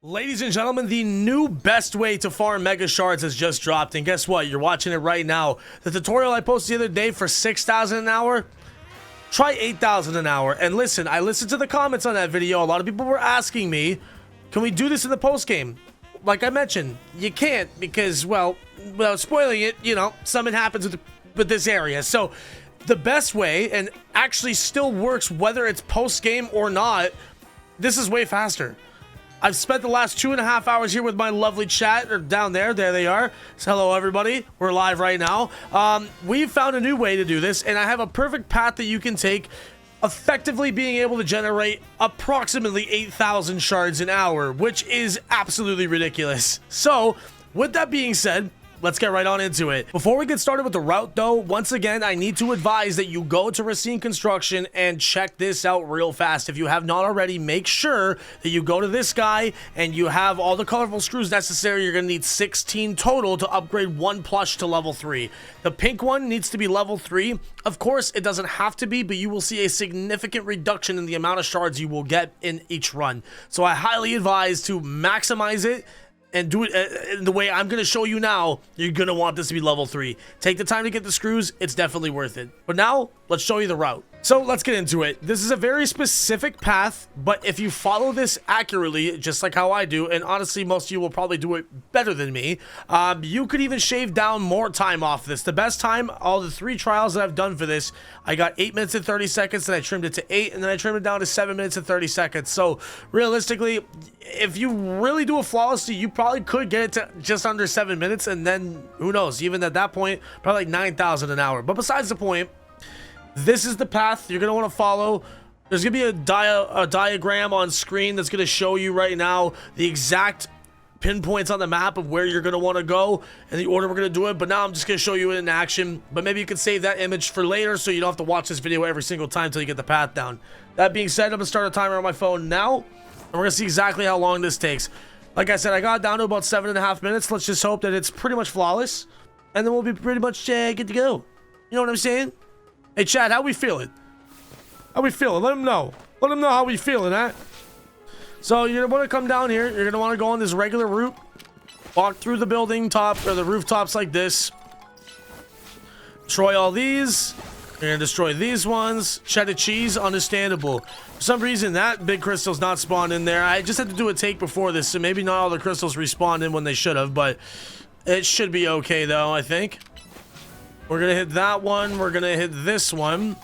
Ladies and gentlemen, the new best way to farm Mega Shards has just dropped, and guess what? You're watching it right now. The tutorial I posted the other day for 6,000 an hour, try 8,000 an hour. And listen, I listened to the comments on that video. A lot of people were asking me, can we do this in the post game? Like I mentioned, you can't because, well, without spoiling it, you know, something happens with this area. So the best way, and actually still works whether it's post game or not, this is way faster. I've spent the last 2.5 hours here with my lovely chat, or down there. There they are. So hello, everybody. We're live right now. We've found a new way to do this, and I have a perfect path that you can take, effectively being able to generate approximately 8,000 shards an hour, which is absolutely ridiculous. So, with that being said, let's get right on into it. Before we get started with the route though, once again, I need to advise that you go to Racine Construction and check this out real fast. If you have not already, make sure that you go to this guy and you have all the colorful screws necessary. You're going to need 16 total to upgrade one plush to level 3. The pink one needs to be level 3. Of course, it doesn't have to be, but you will see a significant reduction in the amount of shards you will get in each run. So I highly advise to maximize it and do it the way I'm going to show you now. You're going to want this to be level 3. Take the time to get the screws. It's definitely worth it. But now, let's show you the route. So let's get into it. This is a very specific path, but if you follow this accurately, just like how I do, and honestly, most of you will probably do it better than me, you could even shave down more time off this. The best time, all the 3 trials that I've done for this, I got 8 minutes and 30 seconds, then I trimmed it to 8, and then I trimmed it down to 7 minutes and 30 seconds. So realistically, if you really do it flawlessly, you probably could get it to just under 7 minutes, and then who knows, even at that point, probably like 9,000 an hour. But besides the point, this is the path you're going to want to follow. There's going to be a diagram on screen that's going to show you right now the exact pinpoints on the map of where you're going to want to go and the order we're going to do it. But now I'm just going to show you it in action. But maybe you can save that image for later so you don't have to watch this video every single time until you get the path down. That being said, I'm going to start a timer on my phone now, and we're going to see exactly how long this takes. Like I said, I got it down to about 7.5 minutes. Let's just hope that it's pretty much flawless, and then we'll be pretty much good to go. You know what I'm saying? Hey, Chad, how we feeling? How we feeling? Let them know. Let them know how we feeling, huh? So you're going to want to come down here. You're going to want to go on this regular route. Walk through the building top, or the rooftops like this. Destroy all these. You're going to destroy these ones. Cheddar cheese, understandable. For some reason, that big crystal's not spawned in there. I just had to do a take before this, so maybe not all the crystals respawned in when they should have, but it should be okay, though, I think. We're going to hit that one. We're going to hit this one.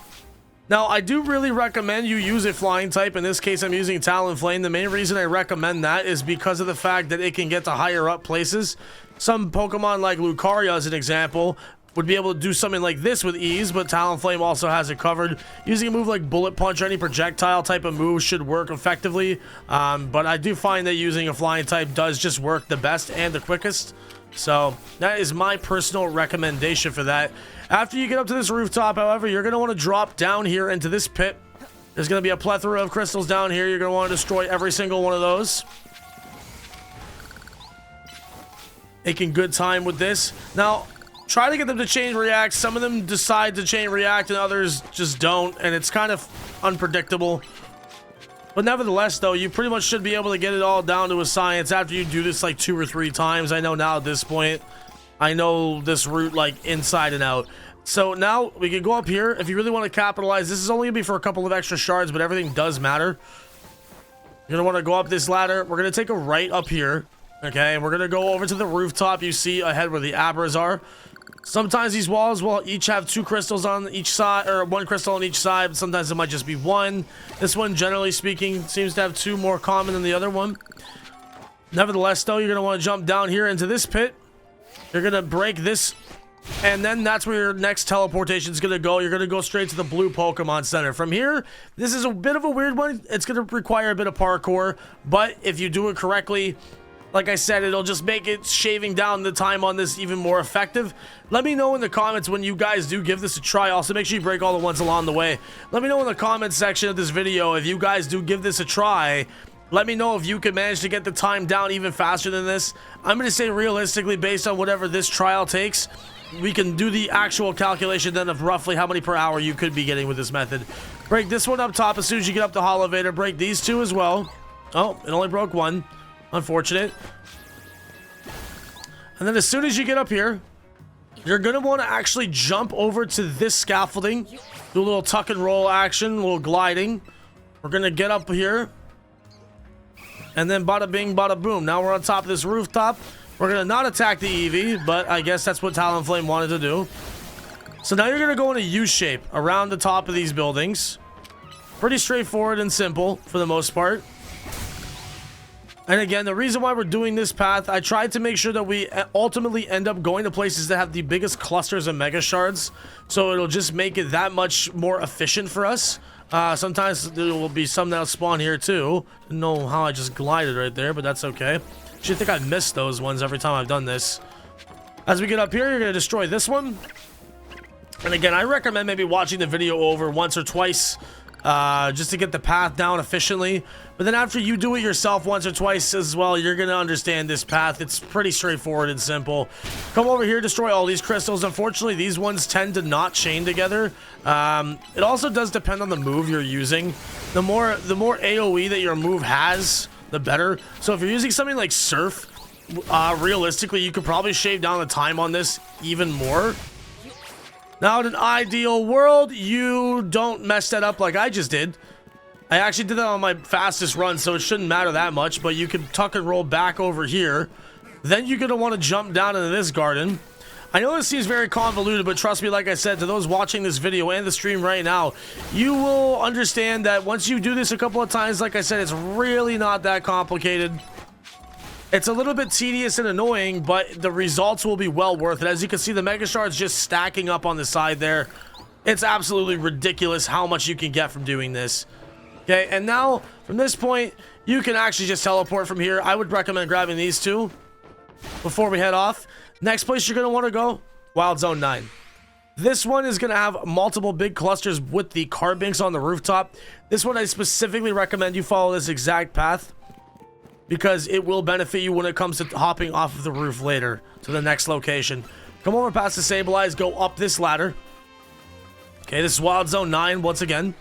Now, I do really recommend you use a flying type. In this case, I'm using Talonflame. The main reason I recommend that is because of the fact that it can get to higher up places. Some Pokemon like Lucario, as an example, would be able to do something like this with ease, but Talonflame also has it covered. Using a move like Bullet Punch or any projectile type of move should work effectively. But I do find that using a flying type does just work the best and the quickest. So that is my personal recommendation for that. After you get up to this rooftop, however, you're going to want to drop down here into this pit. There's going to be a plethora of crystals down here. You're going to want to destroy every single one of those. Making good time with this. Now, try to get them to chain react. Some of them decide to chain react and others just don't, and it's kind of unpredictable. But nevertheless, though, you pretty much should be able to get it all down to a science after you do this like 2 or 3 times. I know now at this point, I know this route like inside and out. So now we can go up here. If you really want to capitalize, this is only going to be for a couple of extra shards, but everything does matter. You're going to want to go up this ladder. We're going to take a right up here. Okay, and we're going to go over to the rooftop you see ahead where the Abras are. Sometimes these walls will each have 2 crystals on each side, or 1 crystal on each side. Sometimes it might just be 1. This one, generally speaking, seems to have 2 more common than the other one. Nevertheless, though, you're going to want to jump down here into this pit. You're going to break this, and then that's where your next teleportation is going to go. You're going to go straight to the blue Pokemon Center. From here, this is a bit of a weird one. It's going to require a bit of parkour, but if you do it correctly, like I said, it'll just make it shaving down the time on this even more effective. Let me know in the comments when you guys do give this a try. Also, make sure you break all the ones along the way. Let me know in the comments section of this video if you guys do give this a try. Let me know if you can manage to get the time down even faster than this. I'm going to say realistically, based on whatever this trial takes, we can do the actual calculation then of roughly how many per hour you could be getting with this method. Break this one up top as soon as you get up to Holovator. Break these 2 as well. Oh, it only broke 1. Unfortunate. And then as soon as you get up here, you're going to want to actually jump over to this scaffolding. Do a little tuck and roll action, a little gliding. We're going to get up here. And then bada bing, bada boom. Now we're on top of this rooftop. We're going to not attack the Eevee, but I guess that's what Talonflame wanted to do. So now you're going to go in a U shape around the top of these buildings. Pretty straightforward and simple for the most part. And again, the reason why we're doing this path, I tried to make sure that we ultimately end up going to places that have the biggest clusters of Mega Shards. So it'll just make it that much more efficient for us. Sometimes there will be some that'll spawn here too. Didn't know how I just glided right there, but that's okay. Should think I missed those ones every time I've done this. As we get up here, you're going to destroy this one. And again, I recommend maybe watching the video over once or twice. Just to get the path down efficiently. But then after you do it yourself once or twice as well, you're going to understand this path. It's pretty straightforward and simple. Come over here, destroy all these crystals. Unfortunately, these ones tend to not chain together. It also does depend on the move you're using. The more AoE that your move has, the better. So if you're using something like Surf, realistically, you could probably shave down the time on this even more. Now, in an ideal world, you don't mess that up like I just did. I actually did that on my fastest run, so it shouldn't matter that much, but you can tuck and roll back over here. Then you're going to want to jump down into this garden. I know this seems very convoluted, but trust me, like I said, to those watching this video and the stream right now, you will understand that once you do this a couple of times, like I said, it's really not that complicated. It's a little bit tedious and annoying, but the results will be well worth it. As you can see, the Mega Shards just stacking up on the side there. It's absolutely ridiculous how much you can get from doing this. Okay, and now, from this point, you can actually just teleport from here. I would recommend grabbing these two before we head off. Next place you're going to want to go, Wild Zone 9. This one is going to have multiple big clusters with the carbinks on the rooftop. This one, I specifically recommend you follow this exact path, because it will benefit you when it comes to hopping off of the roof later to the next location. Come over past the Sableye, go up this ladder. Okay, this is Wild Zone 9 once again.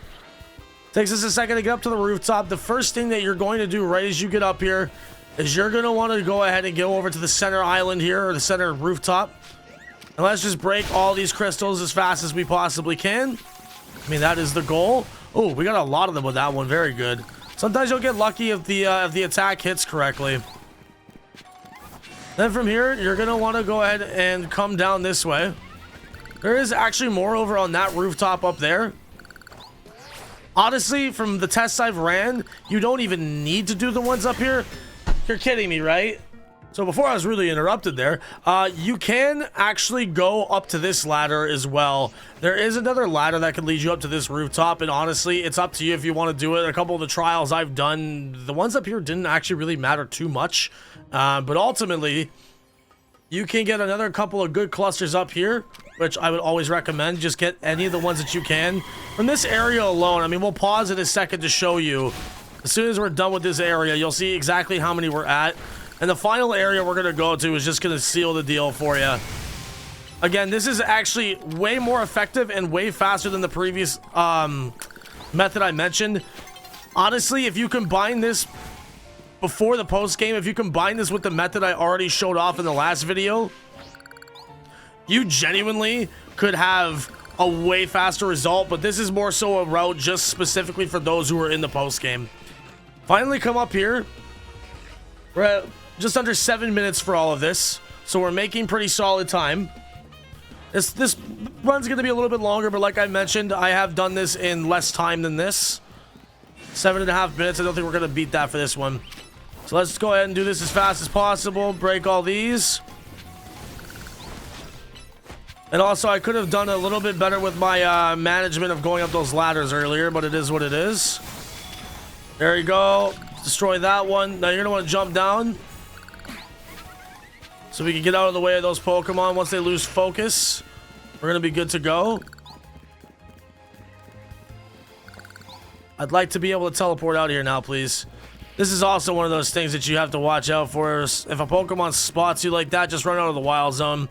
Takes us a second to get up to the rooftop. The first thing that you're going to do right as you get up here is you're going to want to go ahead and go over to the center island here, or the center rooftop. And let's just break all these crystals as fast as we possibly can. I mean, that is the goal. Oh, we got a lot of them with that one. Very good. Sometimes you'll get lucky if the attack hits correctly. Then from here, you're going to want to go ahead and come down this way. There is actually more over on that rooftop up there. Honestly, from the tests I've ran, you don't even need to do the ones up here. You're kidding me, right? So before I was really interrupted there, you can actually go up to this ladder as well. There is another ladder that can lead you up to this rooftop, and honestly, it's up to you if you want to do it. A couple of the trials I've done, the ones up here didn't actually really matter too much. But ultimately, you can get another couple of good clusters up here, which I would always recommend. Just get any of the ones that you can. From this area alone, I mean, we'll pause in a second to show you. As soon as we're done with this area, you'll see exactly how many we're at. And the final area we're going to go to is just going to seal the deal for you. Again, this is actually way more effective and way faster than the previous method I mentioned. Honestly, if you combine this before the post game, if you combine this with the method I already showed off in the last video, you genuinely could have a way faster result, but this is more so a route just specifically for those who are in the post game. Finally come up here. We're at just under 7 minutes for all of this, so we're making pretty solid time. This run's going to be a little bit longer, but like I mentioned, I have done this in less time than this. 7.5 minutes. I don't think we're going to beat that for this one. So let's go ahead and do this as fast as possible. Break all these. And also, I could have done a little bit better with my management of going up those ladders earlier, but it is what it is. There you go. Destroy that one. Now you're going to want to jump down, so we can get out of the way of those Pokemon. Once they lose focus, we're going to be good to go. I'd like to be able to teleport out here now, please. This is also one of those things that you have to watch out for. If a Pokemon spots you like that, just run out of the wild zone.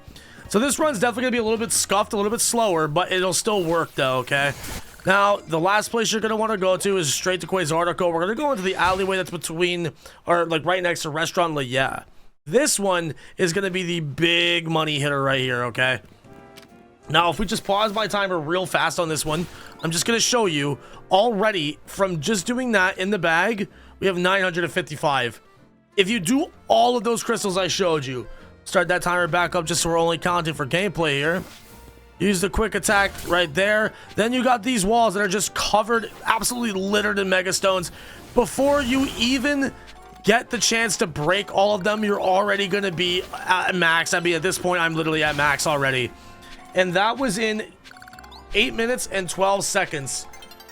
So this run's definitely going to be a little bit scuffed, a little bit slower, but it'll still work though, okay? Now, the last place you're going to want to go to is straight to Quasartico. We're going to go into the alleyway that's between, or like right next to Restaurant La Yeah. This one is going to be the big money hitter right here, okay? Now, if we just pause my timer real fast on this one, I'm just going to show you already from just doing that in the bag, we have 955. If you do all of those crystals I showed you, start that timer back up just so we're only counting for gameplay here. Use the quick attack right there. Then you got these walls that are just covered, absolutely littered in Mega Stones. Before you even get the chance to break all of them, you're already going to be at max. I mean, at this point, I'm literally at max already. And that was in 8 minutes and 12 seconds.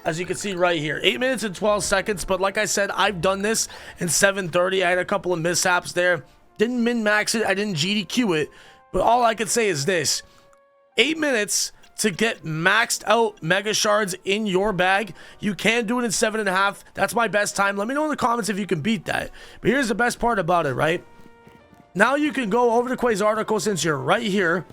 As you can see right here, 8 minutes and 12 seconds. But like I said, I've done this in 7:30. I had a couple of mishaps there. Didn't min-max it. I didn't GDQ it. But all I could say is this. 8 minutes to get maxed out Mega Shards in your bag. You can do it in 7.5. That's my best time. Let me know in the comments if you can beat that. But here's the best part about it, right? Now you can go over to Quasartico since you're right here.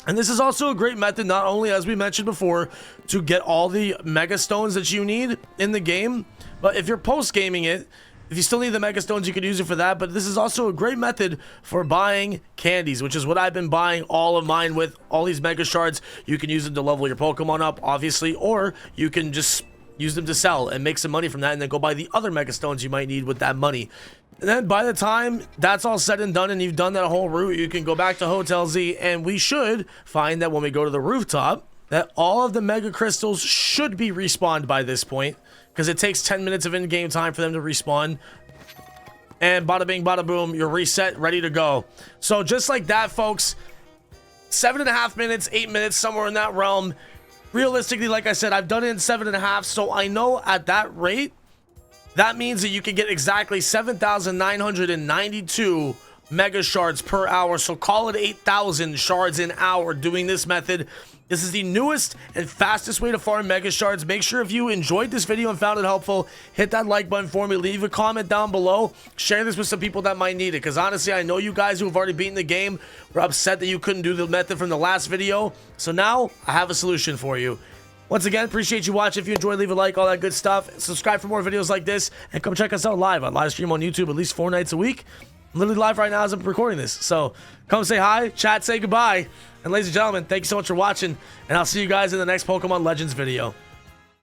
And this is also a great method, not only, as we mentioned before, to get all the Mega Stones that you need in the game, but if you're post-gaming it, if you still need the Mega Stones, you could use it for that. But this is also a great method for buying candies, which is what I've been buying all of mine with. All these Mega Shards, you can use them to level your Pokemon up, obviously, or you can just use them to sell and make some money from that and then go buy the other Mega Stones you might need with that money. And then by the time that's all said and done and you've done that whole route, you can go back to Hotel Z, and we should find that when we go to the rooftop, that all of the Mega Crystals should be respawned by this point, because it takes 10 minutes of in-game time for them to respawn. And bada bing, bada boom, you're reset, ready to go. So just like that, folks, 7.5 minutes, 8 minutes, somewhere in that realm. Realistically, like I said, I've done it in 7.5, so I know at that rate, that means that you can get exactly 7,992 Mega Shards per hour. So call it 8,000 shards an hour doing this method. This is the newest and fastest way to farm Mega Shards. Make sure if you enjoyed this video and found it helpful, hit that like button for me. Leave a comment down below. Share this with some people that might need it. Because honestly, I know you guys who have already beaten the game were upset that you couldn't do the method from the last video. So now I have a solution for you. Once again, appreciate you watching. If you enjoyed, leave a like, all that good stuff. Subscribe for more videos like this. And come check us out live on live stream on YouTube at least 4 nights a week. I'm literally live right now as I'm recording this. So come say hi, chat, say goodbye. And ladies and gentlemen, thank you so much for watching. And I'll see you guys in the next Pokemon Legends video.